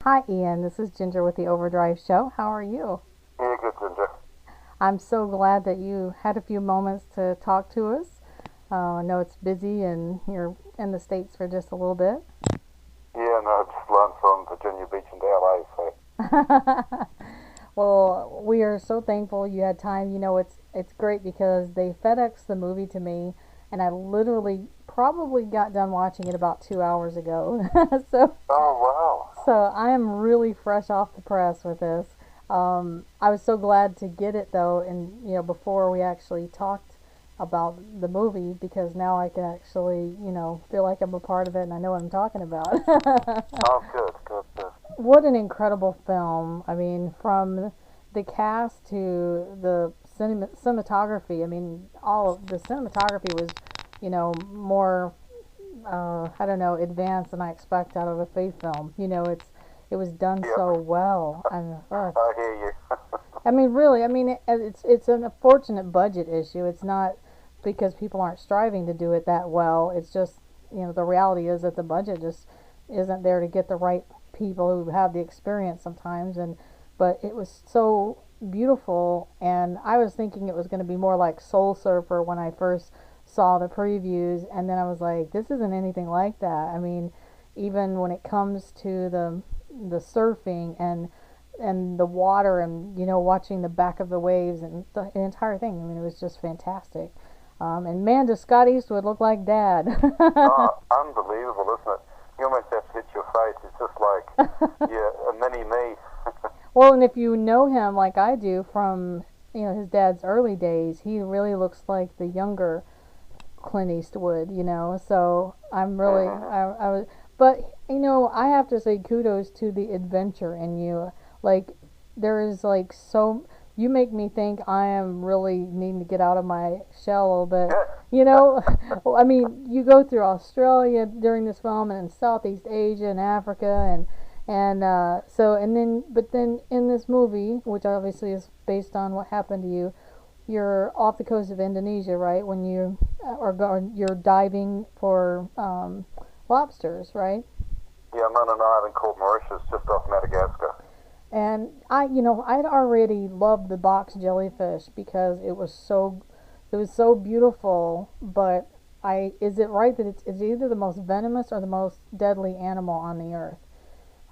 Hi, Ian. This is Ginger with the Overdrive Show. How are you? Yeah, good, Ginger. I'm so glad that you had a few moments to talk to us. I know it's busy and you're in the States for just a little bit. Yeah, no, I just learned from Virginia Beach into LA, so. Well, we are so thankful you had time. It's great because they FedExed the movie to me, and I literally probably got done watching it about 2 hours ago. so Oh, wow. So I am really fresh off the press with this. I was so glad to get it though, and before we actually talked about the movie, because now I can actually feel like I'm a part of it and I know what I'm talking about. Oh, good, good, good. What an incredible film! I mean, from the cast to the cinematography. I mean, all of the cinematography was, more I don't know, advanced than I expect out of a faith film. It was done so Yep, well. I hear you. I mean, really, I mean, it's an unfortunate budget issue. It's not because people aren't striving to do it that well. It's just the reality is that the budget just isn't there to get the right people who have the experience sometimes. But it was so beautiful, and I was thinking it was going to be more like Soul Surfer when I first saw the previews, and then I was like, this isn't anything like that. I mean, even when it comes to the surfing and the water, and watching the back of the waves and the entire thing. I mean, it was just fantastic. And man, does Scott Eastwood look like Dad? Oh, unbelievable, isn't it? You almost have to hit your face. It's just like, yeah, a mini me. Well, and if you know him like I do from his dad's early days, he really looks like the younger Clint Eastwood. So I'm really Mm-hmm. I was, but I have to say kudos to the adventure in you. Like, there is like so you make me think I am really needing to get out of my shell a little bit. You know, well, I mean, you go through Australia during this film, and in Southeast Asia and Africa, but then in this movie, which obviously is based on what happened to you, you're off the coast of Indonesia, right? When you're diving for lobsters, right? Yeah, I'm on an island called Mauritius, just off Madagascar. And I'd already loved the box jellyfish because it was so beautiful. But is it right that it's either the most venomous or the most deadly animal on the earth?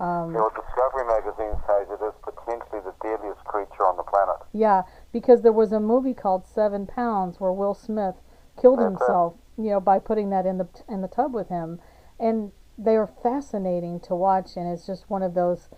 Yeah, Um, well, Discovery magazine says it is potentially the deadliest creature on the planet. yeah, because there was a movie called 7 Pounds where Will Smith killed That's it. himself, by putting that in the tub with him, and they are fascinating to watch. And it's just one of those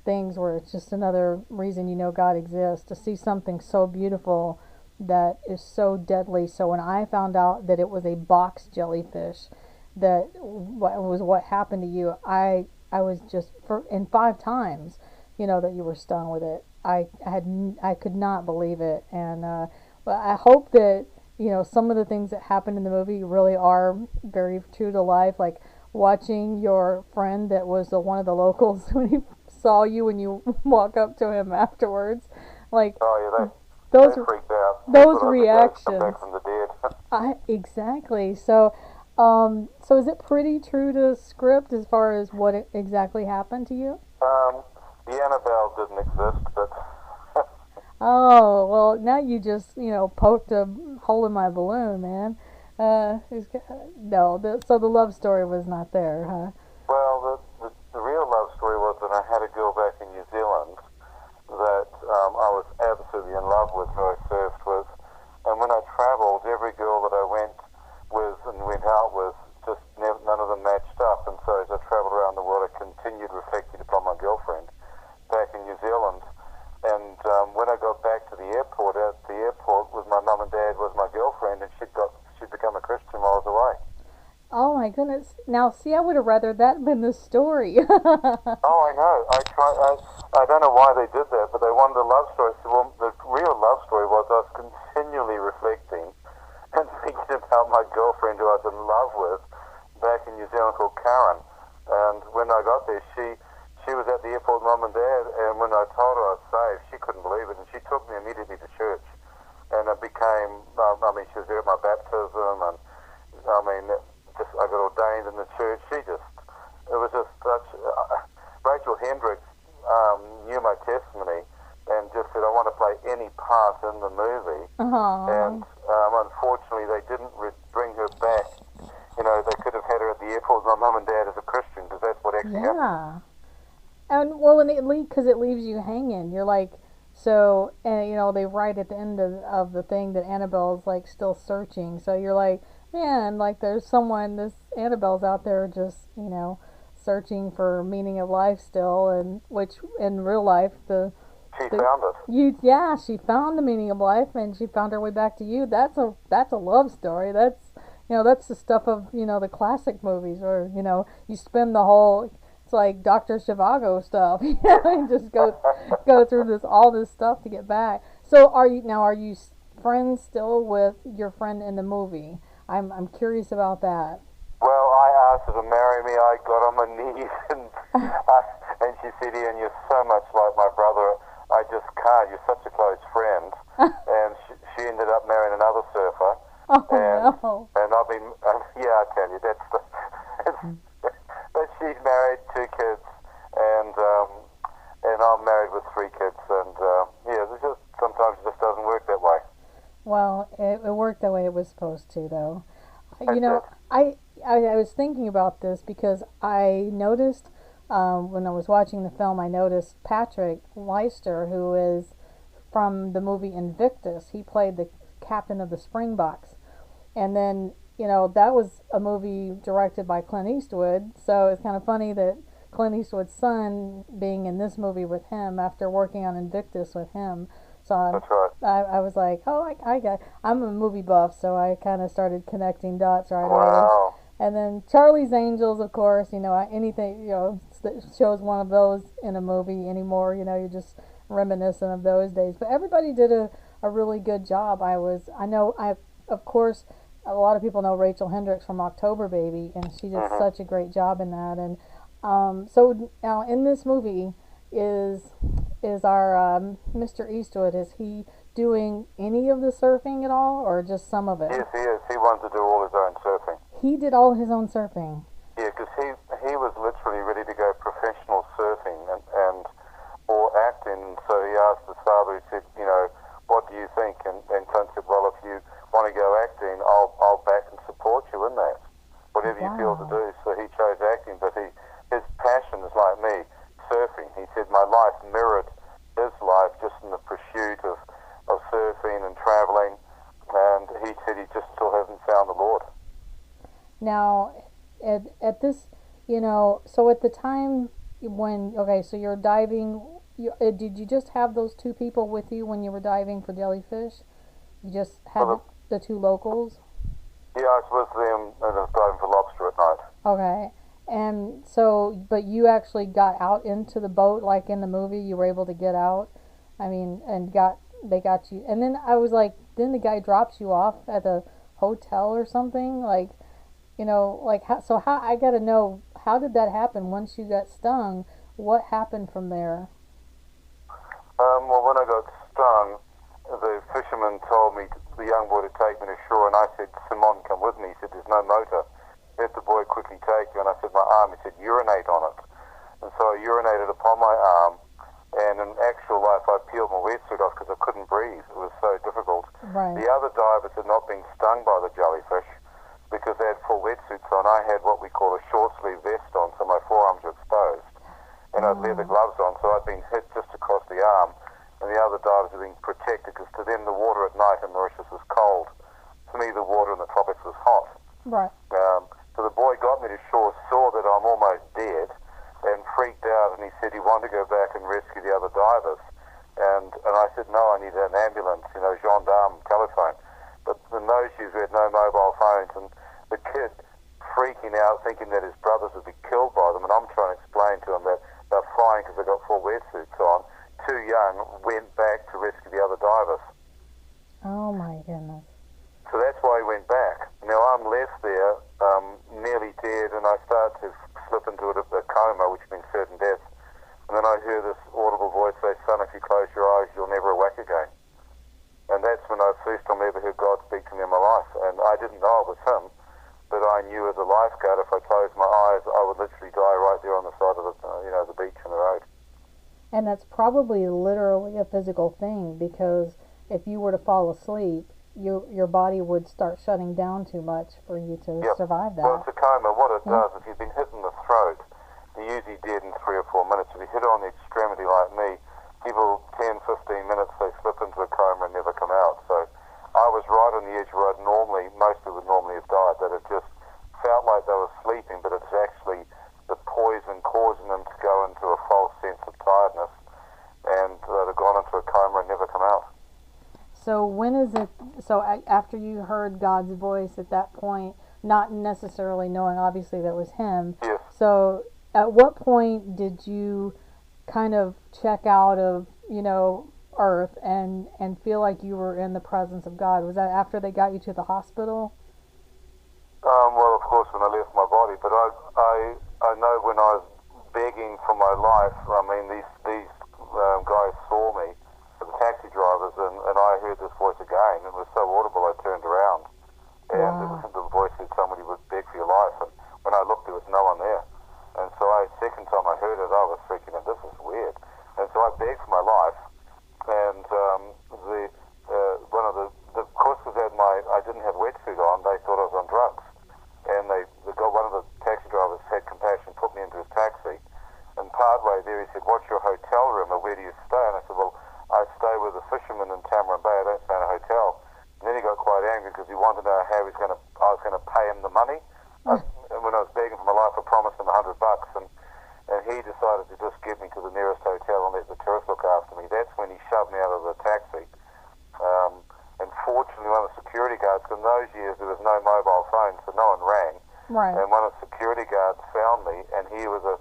things where it's just another reason God exists, to see something so beautiful that is so deadly. So when I found out that it was a box jellyfish, that was what happened to you, I was just for in 5 times, that you were stung with it. I could not believe it, and but I hope that some of the things that happened in the movie really are very true to life, like watching your friend that was one of the locals when he saw you when you walk up to him afterwards, like Oh, yeah, they those freaked out. They those thought I was a ghost come reactions. back from the dead. Exactly. So is it pretty true to script as far as what exactly happened to you? um, the Annabelle didn't exist, but Oh, well, now you just, poked a hole in my balloon, man. No, so the love story was not there, huh? well, the real love story was that I had a girl back in New Zealand that I was absolutely in love with, who I surfed with. And when I travelled, every girl that I went with and went out with, just none of them matched up. And so as I travelled around the world, I continued reflecting upon my girlfriend back in New Zealand. And when I got back to the airport, at the airport with my mum and dad was my girlfriend, and she'd become a Christian while I was away. Oh my goodness. Now, see, I would have rather that been the story. Oh, I know. I don't know why they did that, but they wanted a love story. So, well, the real love story was I was continually reflecting and thinking about my girlfriend who I was in love with back in New Zealand called Karen. And when I got there, she was at the airport with mum and dad, and when I told her I was saved, she couldn't believe it, and she took me immediately to church. And it became, I mean, she was there at my baptism, and I mean, just I got ordained in the church. It was just such. Rachel Hendricks knew my testimony and just said, I want to play any part in the movie. And unfortunately, they didn't bring her back. You know, they could have had her at the airport with my mum and dad as a Christian, because that's what actually happened. And well, and because it leaves you hanging. You're like, so, and you know, they write at the end of the thing that Annabelle's like still searching. So you're like, man, like there's someone, this Annabelle's out there just, you know, searching for meaning of life still, and which in real life She found it. Yeah, she found the meaning of life, and she found her way back to you. That's a love story. That's, you know, that's the stuff of, you know, the classic movies where, you know, you spend the whole, it's like Dr. Zhivago stuff, you know, and just go through all this stuff to get back. So are you friends still with your friend in the movie? I'm curious about that. Well, I asked her to marry me. I got on my knees, and she said, Ian, you're so much like my brother. I just can't. You're such a close friend. And she ended up marrying another surfer. Oh, no. And I've been, yeah, I tell you, but she's married, 2 kids, and I'm married with 3 kids. And, yeah, sometimes it just doesn't work that way. Well, it worked the way it was supposed to, though. You know, I was thinking about this because I noticed when I was watching the film, I noticed Patrick Leister, who is from the movie Invictus. He played the captain of the Springboks. And then, you know, that was a movie directed by Clint Eastwood. So it's kind of funny that Clint Eastwood's son being in this movie with him after working on Invictus with him. So that's right. I was like, oh, I'm a movie buff, so I kind of started connecting dots right away. Wow. And then Charlie's Angels, of course, you know, anything, you know, that shows one of those in a movie anymore, you know, you're just reminiscent of those days. But everybody did a really good job. Of course, a lot of people know Rachel Hendricks from October Baby, and she did such a great job in that. And so now in this movie is our Mr. Eastwood. Is he doing any of the surfing at all, or just some of it? Yes, he is. He wanted to do all his own surfing. He did all his own surfing. Yeah, because he was literally ready to go professional surfing and or acting. So he asked his father. He said, you know, what do you think? And Clint said, well, if you want to go acting, I'll back and support you in that. Whatever you feel to do. So he chose acting, but his passion is like me, surfing. He said my life mirrored his life, just in the pursuit of surfing and traveling. And he said he just still hasn't found the Lord. Now, at this, you know, so at the time when, okay, so you're diving, did you just have those 2 people with you when you were diving for jellyfish? You just had the 2 locals? Yeah, I was with them and I was diving for lobster at night. Okay. And so, but you actually got out into the boat, like in the movie, you were able to get out? I mean, and they got you. And then I was like, then the guy drops you off at the hotel or something? Like, you know, like, how I got to know, how did that happen once you got stung? What happened from there? Well, when I got stung, the fisherman told me, the young boy, to take me to shore, and I said, Simon, come with me. He said, there's no motor. Let the boy quickly take you. And I said, my arm. He said, urinate on it. And so I urinated upon my arm, and in actual life I peeled my wetsuit off because I couldn't breathe. It was so difficult. Right. The other divers had not been stung by the jellyfish because they had full wetsuits on. I had what we call a short sleeve vest on, so my forearms were exposed. And I had leather gloves on, so I'd been hit just across the arm. And the other divers were being protected because to them the water at night in Mauritius was cold. To me, the water in the tropics was hot. Right. So the boy got me to shore, saw that I'm almost dead, and freaked out, and he said he wanted to go back and rescue the other divers. And I said, no, I need an ambulance, you know, gendarme, telephone. But in those years we had no mobile phones, and the kid freaking out, thinking that his brothers would be killed by them, and I'm trying to explain to him that they're fine because they've got full wetsuits on. Too young, went back to rescue the other divers. Oh my goodness. So that's why he went back. Now I'm left there, nearly dead, and I start to slip into a coma, which means certain death. And then I hear this audible voice say, son, if you close your eyes, you'll never awake again. And that's when I first time ever heard God speak to me in my life. And I didn't know it was him, but I knew as a lifeguard, if I closed my eyes, I would literally die right there on the side of the beach and the road. And that's probably literally a physical thing, because if you were to fall asleep, your body would start shutting down too much for you to Yep. survive Well, that. it's a coma. What it Yeah. does, if you've been hit in the throat, you're usually dead in 3 or 4 minutes. If you hit on the extremity like me, people 10, 15 minutes, they slip into a coma and never come out. So I was right on the edge where most people would normally have died, that it just felt like they were sleeping, but it's actually the poison causing them to go into a false sense of tiredness, and they'd have gone into a coma and never come out. So when is it? So after you heard God's voice at that point, not necessarily knowing obviously that was Him. Yes. So at what point did you kind of check out of Earth and feel like you were in the presence of God? Was that after they got you to the hospital? Well, of course, when I left my body, but I know when I was begging for my life, I mean, these guys saw me, the taxi drivers, and I heard this voice again. It was so audible, I turned around, and Wow. the voice said somebody would beg for your life, and when I looked, there was no one there. And so second time I heard it, I was freaking out, this is weird. And so I begged for my life, and one of the course was that I didn't have wetsuit on, they thought I was on drugs. And one of the taxi drivers had compassion, put me into his taxi, and partway there he said, what's your hotel room, or where do you stay? And I said, well, I stay with a fisherman in Tamarin Bay, I don't stay in a hotel. And then he got quite angry because he wanted to know how I was going to pay him the money. And when I was begging for my life, I promised him $100, and he decided to just get me to the nearest hotel and let the tourists look after me. That's when he shoved me out of the taxi. And fortunately, one of the security guards, because in those years there was no mobile phone, so no one rang. Right. And one of the security guards found me, and he was a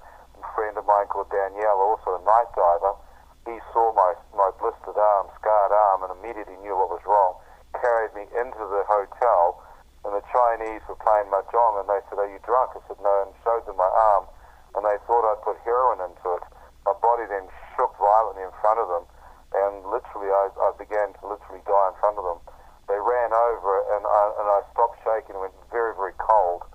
friend of mine called Danielle, also a night diver. He saw my blistered arm, scarred arm, and immediately knew what was wrong, carried me into the hotel, and the Chinese were playing mahjong, and they said, are you drunk? I said, no, and showed them my arm, and they thought I'd put heroin into it. My body then shook violently in front of them, and literally I began to literally die in front of them. They ran over, and I stopped shaking and went very, very cold.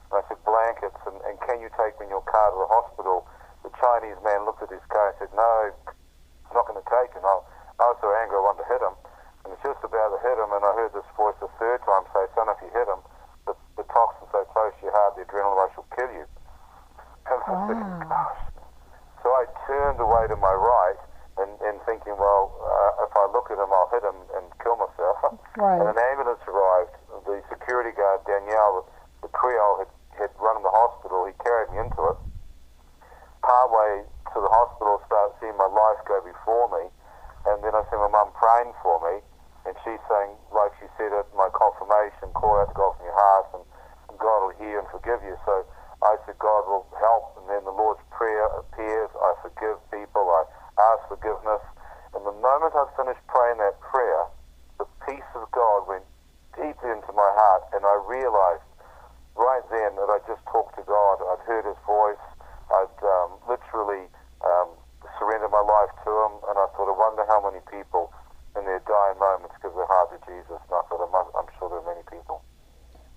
And I said, blankets, and can you take me in your car to the hospital? The Chinese man looked at his car and said, no, I'm not going to take him. I was so angry I wanted to hit him. And it's just about to hit him, and I heard this voice the third time say, son, if you hit him, the toxin's so close to your heart, the adrenaline rush will kill you. And I said, gosh. So I turned away to my right, and thinking, well, if I look at him, I'll hit him and kill myself. Right. And an ambulance arrived. The security guard, Danielle, the Creole, had run the hospital. He carried me into it. Partway to the hospital, started seeing my life go before me. And then I see my mum praying for me. And she's saying, like she said at my confirmation, call out to God from your heart, and God will hear and forgive you. So I said, God will help. And then the Lord's Prayer appears. I forgive people. I ask forgiveness. And the moment I finished praying that prayer, the peace of God went deeply into my heart, and I realized right then that I just talked to God. I'd heard His voice. I'd literally surrendered my life to Him, and I thought, I wonder how many people in their dying moments give their heart to Jesus. And I thought, I'm sure there are many people.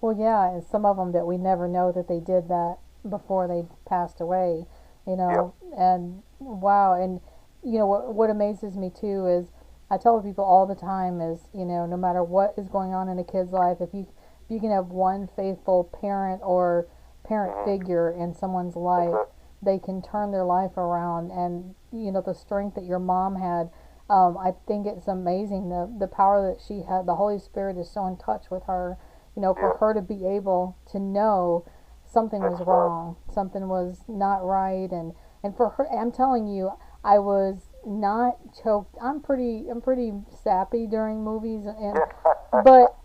Well, yeah, and some of them that we never know that they did that before they passed away, Yep. And wow, and what amazes me too is I tell people all the time is, no matter what is going on in a kid's life, if you can have one faithful parent or parent figure in someone's life, they can turn their life around. And the strength that your mom had, I think it's amazing the power that she had. The Holy Spirit is so in touch with her, for her to be able to know something was wrong, something was not right, and for her, I'm telling you, I was not choked. I'm pretty sappy during movies, but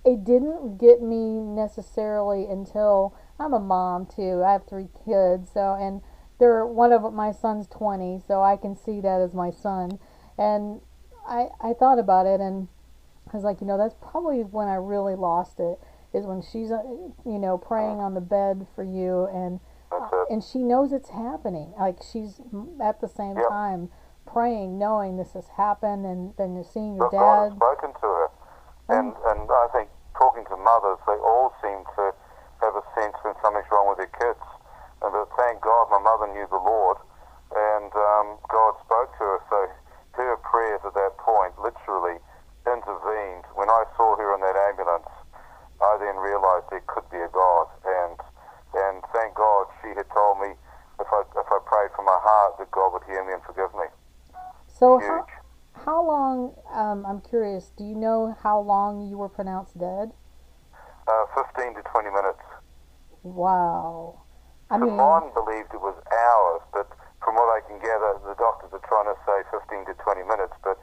it didn't get me necessarily until I'm a mom too. I have 3 kids, so, and one of my son's 20, so I can see that as my son. And I thought about it, and I was like, that's probably when I really lost it, is when she's praying on the bed for you, and she knows it's happening. Like, she's at the same time praying, knowing this has happened, and then you're seeing your God has dad. spoken to her, and I think talking to mothers, they all seem to have a sense when something's wrong with their kids. But thank God, my mother knew the Lord, and God spoke to her. So her prayers at that point literally intervened. When I saw her in that ambulance, I then realized there could be a God, and thank God she had told me if I prayed from my heart that God would hear me and forgive me. So Huge. how long, I'm curious, do you know how long you were pronounced dead? 15 to 20 minutes. Wow. I mean, Simon believed it was hours, but from what I can gather, the doctors are trying to say 15 to 20 minutes. But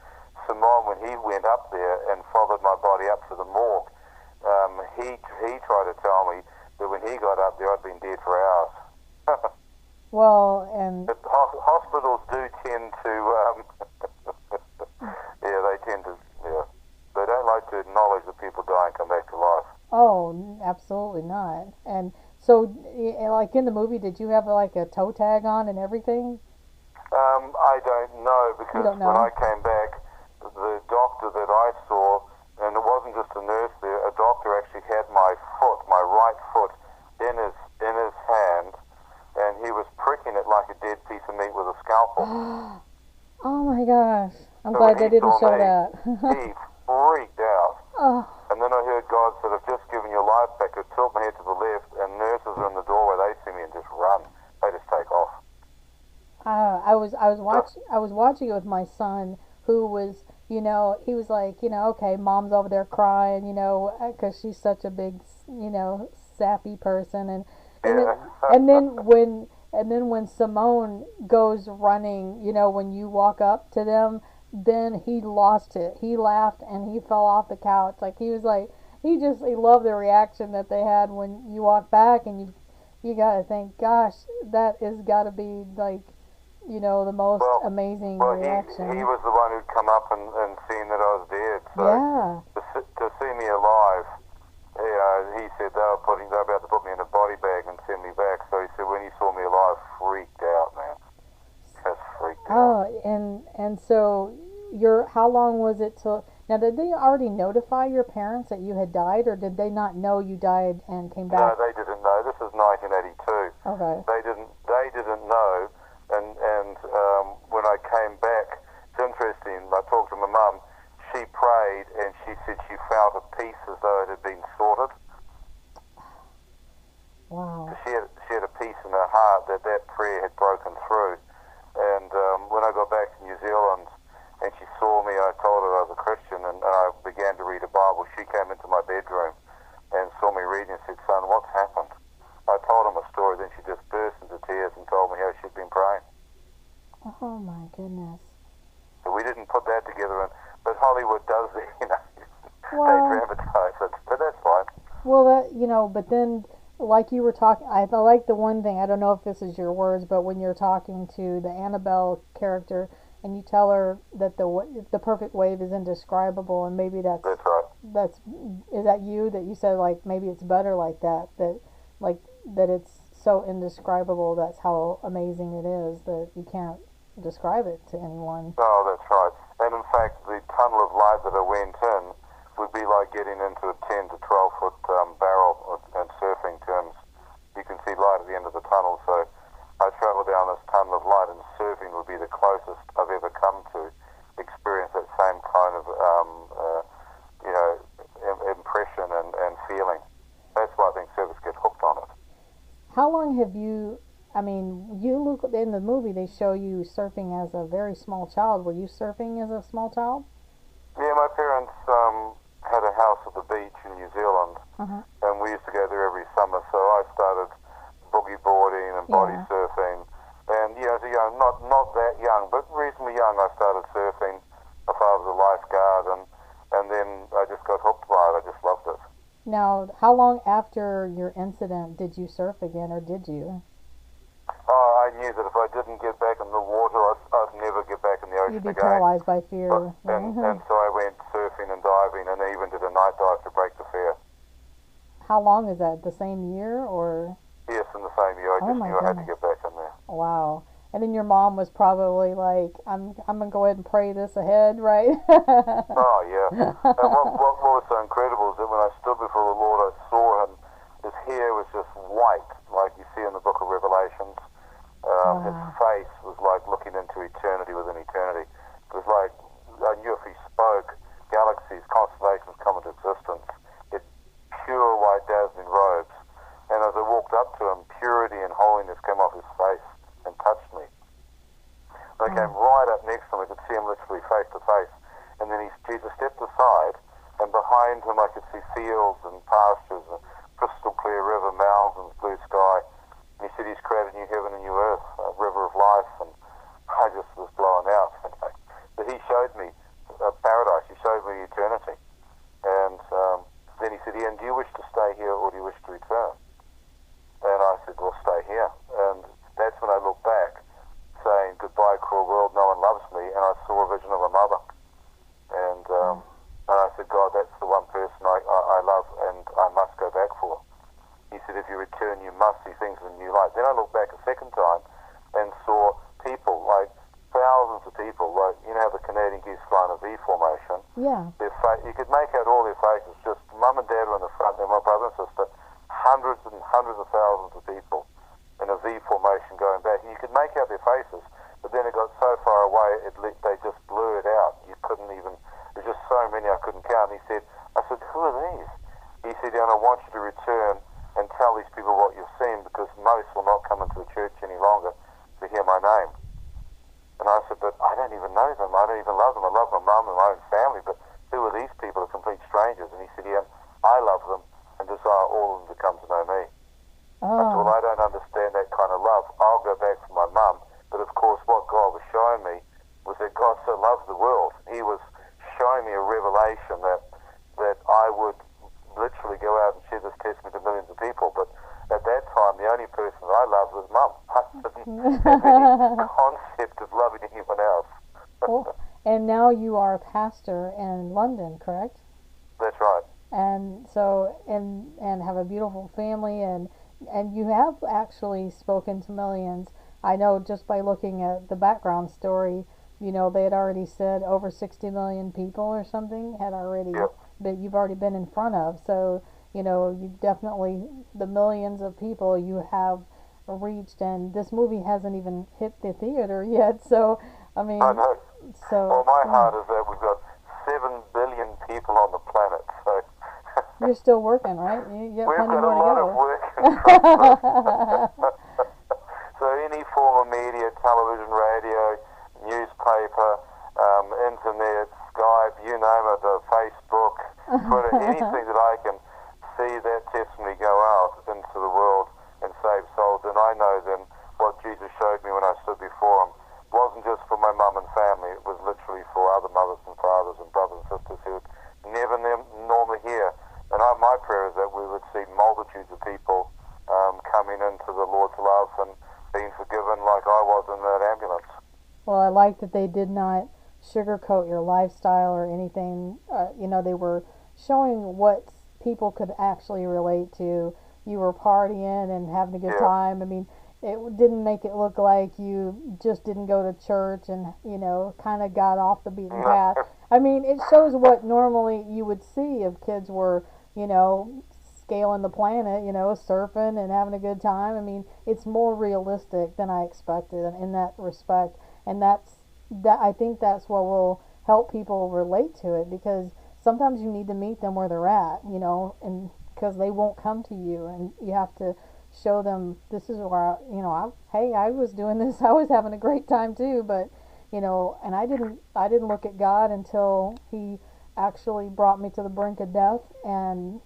Simon, when he went up there and followed my body up to the morgue, he tried to tell me that when he got up there, I'd been dead for hours. well, and But hospitals do tend to, yeah, they tend to, yeah, they don't like to acknowledge that people die and come back to life. oh, absolutely not. And so, like in the movie, did you have like a toe tag on and everything? I don't know, You because don't when know? I came back, the doctor that I saw, and it wasn't just a nurse there, a doctor actually had my foot, my right foot, in his hand, and he was pricking it like a dead piece of meat with a scalpel. Oh my gosh. I'm So glad when they he didn't saw show me, that. he freaked out. Oh, And then I heard God said, I've just given your life back. I tilt my head to the left, and nurses are in the doorway. They see me and just run. They just take off. I was watching it with my son, who was, he was like, okay, mom's over there crying, because she's such a big, sappy person, and Yeah. then and then when and then when Simone goes running, when you walk up to them, then he lost it. He laughed and he fell off the couch. Like he was like he loved the reaction that they had when you walk back, and you gotta think, gosh, that is gotta be like, the most amazing Well, reaction. he was the one who'd come up and seen that I was dead. So Yeah. to see me alive, he said they were about to put me in a body bag and send me back. So he said when he saw me alive, freaked out, man. Just freaked out. Oh, and so how long was it till now? Did they already notify your parents that you had died, or did they not know you died and came No, back? they didn't know. This is 1982. Okay. They didn't know. And when I came back, it's interesting. I talked to my mum. She prayed and she said she felt a peace as though it had been sorted. Wow. She had a peace in her heart that prayer had broken through. And when I got back to New Zealand and she saw me, I told her I was a Christian, and I began to read a Bible. She came into my bedroom and saw me reading and said, "Son, what's happened?" I told her my story. Then she just burst into tears and told me how she'd been praying. Oh my goodness. So we didn't put that together, but Hollywood does, they Well, dramatize it, but that's fine. well, but then, like you were talking, I like the one thing. I don't know if this is your words, but when you're talking to the Annabelle character, and you tell her that the perfect wave is indescribable, and maybe That's right. is that you that you said, like, maybe it's better like that, that it's so indescribable. That's how amazing it is that you can't describe it to anyone. Oh, that's right. And in fact, the tunnel of light that I went in would be like getting into a 10 to 12 foot barrel in surfing terms. You can see light at the end of the tunnel. So I travel down this tunnel of light, and surfing would be the closest I've ever come to experience that same kind of impression and feeling. That's why I think surfers get hooked on it. How long have you? I mean, you look in the movie. They show you surfing as a very small child. Were you surfing as a small child? Yeah, my parents had a house at the beach in New Zealand, Uh-huh. and we used to go there every summer. So I started boogie boarding and body Yeah. surfing, and as a young, not that young, but reasonably young, I started surfing. My father was a lifeguard, and then I just got hooked by it. I just loved it. Now, how long after your incident did you surf again, or did you? I knew that if I didn't get back in the water, I'd never get back in the ocean You'd be again. paralyzed by fear. And so I went surfing and diving, and even did a night dive to break the fear. How long is that? The same year, or? Yes, in the same year. I Oh just my knew I had to goodness. get back in there. Wow. And then your mom was probably like, I'm gonna go ahead and pray this ahead, right? Oh, yeah. And what was so incredible is that when I stood before the Lord, I saw him. His hair was just white, like you see in the book of Revelations. His Wow. face was like looking into eternity within eternity. It was like, I knew if he spoke, galaxies, constellations come into existence. It pure white dazzling robes. And as I walked up to him, purity and holiness came off his face and touched me. And I came right up next to him. I could see him literally face to face. And then Jesus stepped aside, and behind him I could see fields and pastures, a crystal clear river, mountains, blue sky. And he said he's created new heaven and new earth, a river of life. And I just was blown out. But he showed me paradise. He showed me eternity. And then he said, Ian, do you wish to stay here or do you wish to return? And I said, well, stay here. And that's when I looked back, saying, goodbye, cruel world, no one loves me. And I saw a vision of a mother. And I said, God, that's the one person I love and I must go back for. He said, if you return, you must see things in a new light. Then I looked back a second time and saw people, like thousands of people, like, you know how the Canadian geese fly in a V formation? Yeah. You could make out all their faces, just mum and dad were in the front, then my brother and sister, hundreds and hundreds of thousands of people in a V formation going back. And you could make out their faces, but then it got so far away, they just blurred out. You couldn't even, there's just so many I couldn't count. And I said, who are these? He said, and I want you to return and tell these people what you've seen, because most will not come into the church any longer to hear my name. And I said, but I don't even know them. I don't even love them. I love my mum and my own family, but who are these people? Are complete strangers. And he said, yeah, I love them and desire all of them to come to know me. I said, well, I don't understand that kind of love. I'll go back for my mum. But of course, what God was showing me was that God so loves the world. He was showing me a revelation that I would literally go out and share this testimony to millions of people. But at that time, the only person that I loved was mum. I didn't have any concept of loving anyone else. Well, and now you are a pastor in London, correct? That's right. And so, and have a beautiful family, and you have actually spoken to millions. I know just by looking at the background story, you know, they had already said over 60 million people or something had already, Yep. that you've already been in front of. So, you know, you definitely, the millions of people you have reached, and this movie hasn't even hit the theater yet. So, I mean, I know. so. Well, my heart is that we've got 7 billion people on the planet, so You're still working, right? You got we've plenty got more a to lot go. of work in front of us. So any form of media, television, radio, newspaper, internet, Skype, you name it, Facebook, Twitter, anything that I can see that testimony go out into the world and save souls. And I know then what Jesus showed me when I stood before him wasn't just for my mum and family, it was literally for other mothers and fathers and brothers and sisters who would never normally hear. And my prayer is that we would see multitudes of people coming into the Lord's love and being forgiven like I was in that ambulance. Well, I like that they did not sugarcoat your lifestyle or anything. You know, they were showing what people could actually relate to. You were partying and having a good time. I mean, it didn't make it look like you just didn't go to church and, you know, kind of got off the beaten path. I mean, it shows what normally you would see if kids were, you know, scaling the planet, you know, surfing and having a good time. I mean, it's more realistic than I expected in that respect. And I think that's what will help people relate to it, because sometimes you need to meet them where they're at, you know, and because they won't come to you, and you have to show them this is where I was doing this. I was having a great time too, but you know, and I didn't look at God until he actually brought me to the brink of death and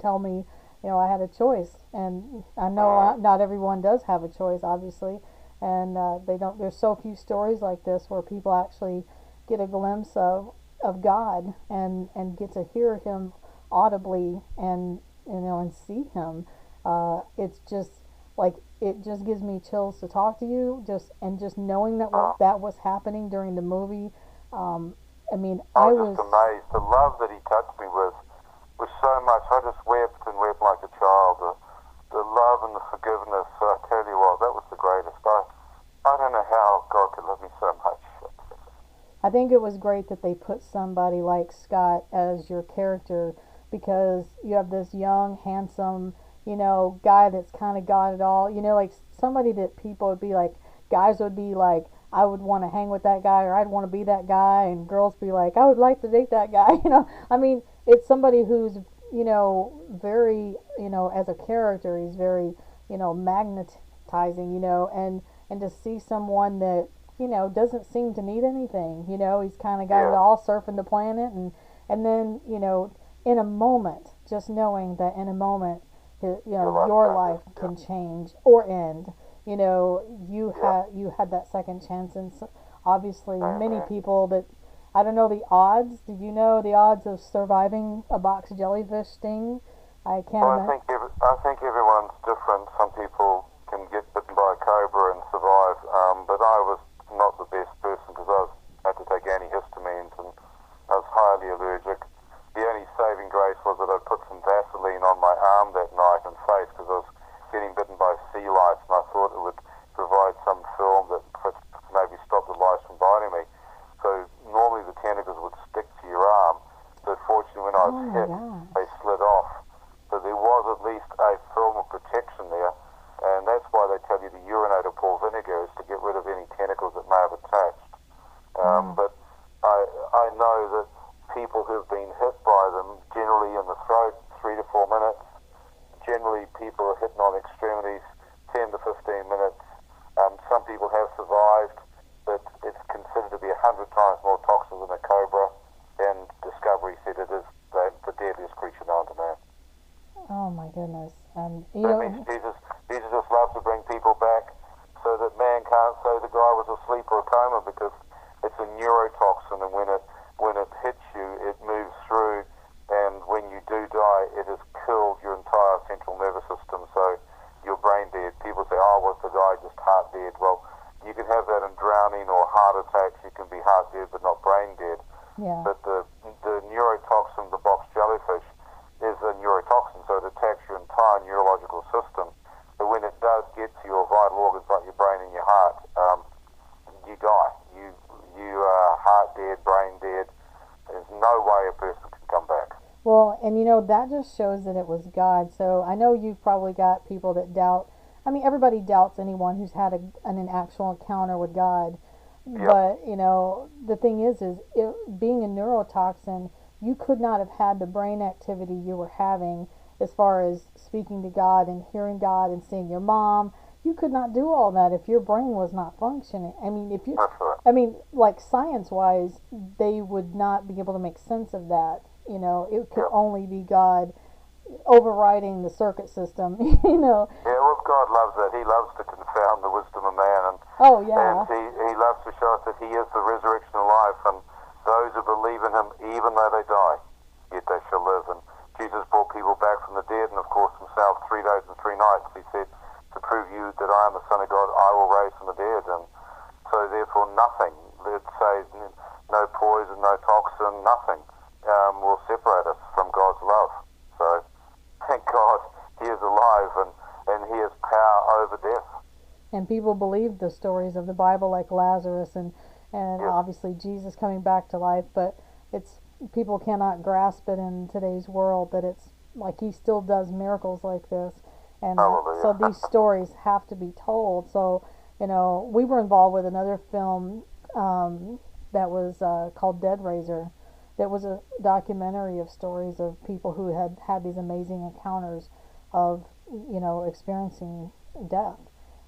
tell me, you know, I had a choice. And I know not everyone does have a choice, obviously, and they don't. There's so few stories like this where people actually get a glimpse of God and get to hear him audibly and, you know, and see him. It's just like, it just gives me chills to talk to you, just knowing that that was happening during the movie. I mean, I was just amazed. The love that he touched me with was so much. I just wept and wept like a child. The love and the forgiveness. I tell you what, that was the greatest. I don't know how God could love me so much. I think it was great that they put somebody like Scott as your character, because you have this young, handsome, you know, guy that's kind of got it all. You know, like somebody that people would be like, guys would be like, I would want to hang with that guy, or I'd want to be that guy, and girls be like, I would like to date that guy. I mean, it's somebody who's, very, as a character, he's very, magnetizing, and to see someone that, doesn't seem to need anything, he's kind of got it all, surfing the planet, and then, in a moment, just knowing that in a moment, your life can change or end. You had that second chance, and obviously many people that, I don't know the odds. Do you know the odds of surviving a box jellyfish sting? I can't imagine. I think everyone's different. Some people can get bitten by a cobra and survive, but I was not the best person because had to take antihistamines and I was highly allergic. The only saving grace was that I put some Vaseline on my arm that night and face because I was getting bitten by sea lice, and I thought it would provide some film that could maybe stop the lice from biting me. So normally the tentacles would stick to your arm, but fortunately when I was hit, they slid off. So there was at least a film of protection there, and that's why they tell you to urinate or pour vinegar, is to get rid of any tentacles that may have attached. But I know that people who've been hit by them, generally in the throat, 3 to 4 minutes. Generally, people are hitting on extremities, 10 to 15 minutes. Some people have survived, but it's considered to be 100 times more toxic than a cobra, and Discovery said it is the deadliest creature known to man. Oh my goodness! That means Jesus just loves to bring people back, so that man can't say the guy was asleep or a coma, because it's a neurotoxin, and when it hits you, it moves through, and when you do die, it has killed your entire central nervous system, so you're brain dead. People say, oh, was the guy just heart dead? Well, you can have that in drowning or heart attacks. You can be heart dead but not brain dead. Yeah. But the neurotoxin, the box jellyfish, is a neurotoxin, so it attacks your entire neurological system. But when it does get to your vital organs like your brain and your heart, you die. You are heart dead, brain dead. There's no way a person can come back. Well, and that just shows that it was God. So I know you've probably got people that doubt. I mean, everybody doubts anyone who's had an actual encounter with God. Yep. But, the thing is being a neurotoxin, you could not have had the brain activity you were having as far as speaking to God and hearing God and seeing your mom. You could not do all that if your brain was not functioning. I mean, like science-wise, they would not be able to make sense of that. It could only be God overriding the circuit system. Yeah, well, God loves that. He loves to confound the wisdom of man, and he loves to show us that He is the resurrection and life, and those who believe in Him, even though they die, yet they shall live. And Jesus brought people back from the dead, and of course Himself, 3 days and 3 nights, He said, to prove you that I am the Son of God, I will raise from the dead. And so therefore nothing, let's say no poison, no toxin, nothing will separate us from God's love. So thank God He is alive, and He has power over death. And people believe the stories of the Bible, like Lazarus and obviously Jesus coming back to life, but people cannot grasp it in today's world that it's like He still does miracles like this. And so these stories have to be told. So, we were involved with another film that was called Dead Raiser. That was a documentary of stories of people who had these amazing encounters of, experiencing death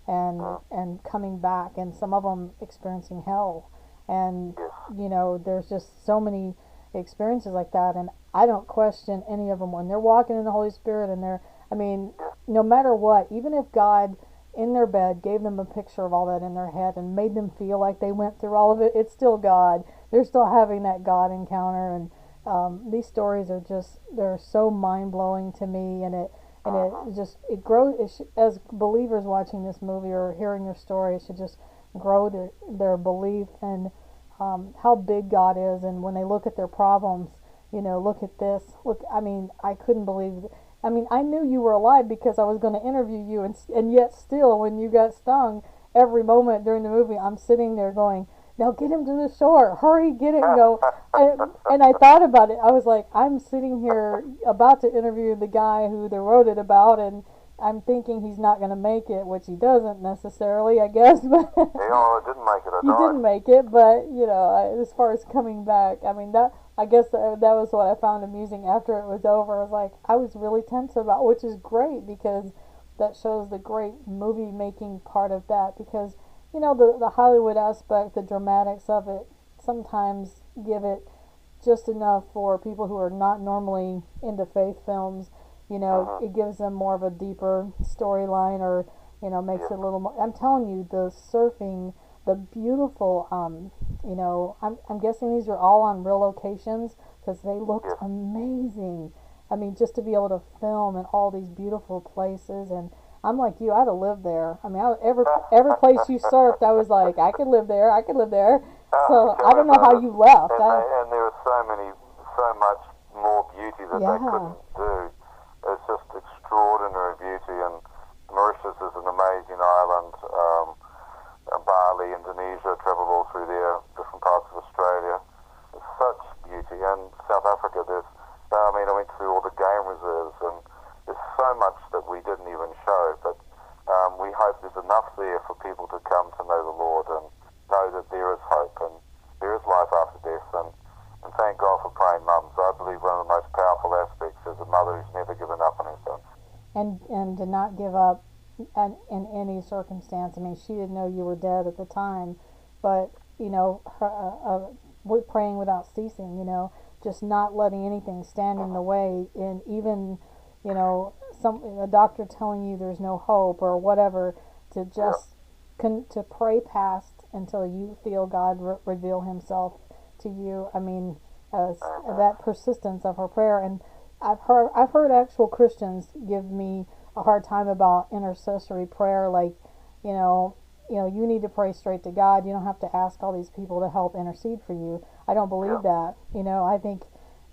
and coming back, and some of them experiencing hell. And, there's just so many experiences like that, and I don't question any of them when they're walking in the Holy Spirit, and no matter what, even if God in their bed gave them a picture of all that in their head and made them feel like they went through all of it, it's still God. They're still having that God encounter, and these stories are they're so mind-blowing to me, and it grows, as believers watching this movie or hearing your story, it should just grow their belief and how big God is. And when they look at their problems, look at this, I couldn't believe it. I knew you were alive because I was going to interview you, and yet still, when you got stung, every moment during the movie, I'm sitting there going, now get him to the shore, hurry, get it, and I thought about it. I was like, I'm sitting here about to interview the guy who they wrote it about, and I'm thinking he's not going to make it, which he doesn't necessarily, I guess. But Yeah, well, I didn't make it. I he died. didn't make it, but as far as coming back, I mean that. I guess that was what I found amusing after it was over. I was like, I was really tense about, which is great because that shows the great movie making part of that. Because the Hollywood aspect, the dramatics of it, sometimes give it just enough for people who are not normally into faith films. It gives them more of a deeper storyline, or makes it a little more. I'm telling you, the surfing, the beautiful. I'm guessing these are all on real locations because they looked amazing. I mean, just to be able to film in all these beautiful places, and I'm like you, I'd have lived there. I mean, every place you surfed, I was like, I could live there. I could live there. So I don't know how you left. And there was so much more beauty that they couldn't do. It's just extraordinary beauty, and Mauritius is an amazing island. Bali, Indonesia, traveled all through there, different parts of Australia. It's such beauty, and South Africa. I went through all the game reserves, and there's so much that we didn't even show. But we hope there's enough there for people to come to know the Lord and know that there is hope and there is life after death. And thank God for praying mums. I believe one of the most powerful aspects is a mother who's never given up on her son. And to not give up in any circumstance. I mean, she didn't know you were dead at the time, but praying without ceasing. Just not letting anything stand in the way, and even a doctor telling you there's no hope or whatever, to just to pray past until you feel God reveal Himself to you. I mean, that persistence of her prayer. And I've heard actual Christians give me a hard time about intercessory prayer, like you need to pray straight to God. You don't have to ask all these people to help intercede for you. I don't believe that. I think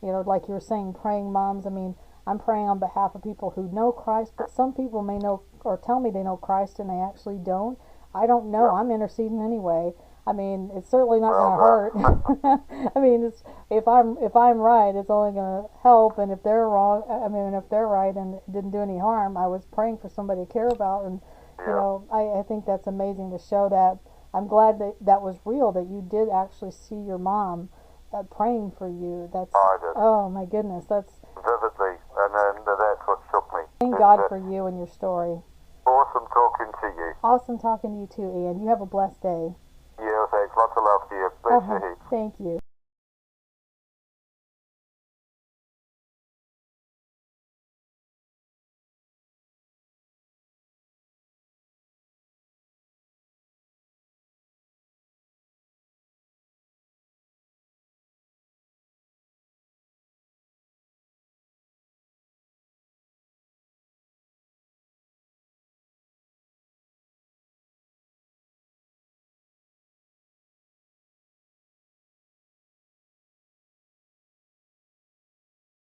like you were saying, praying moms. I mean, I'm praying on behalf of people who know Christ, but some people may know or tell me they know Christ and they actually don't. I don't know. I'm interceding anyway. I mean, it's certainly not going to hurt. I mean, if I'm right, it's only going to help. And if they're wrong, I mean, if they're right and it didn't do any harm, I was praying for somebody to care about. And I think that's amazing to show that. I'm glad that was real. That you did actually see your mom praying for you. That's I did. Oh my goodness, that's vividly, and that's what shook me. Thank God for you and your story. Awesome talking to you. Awesome talking to you too, Ian. You have a blessed day. Yeah, thanks. Lots of love to you. Bless you heaps. Thank you.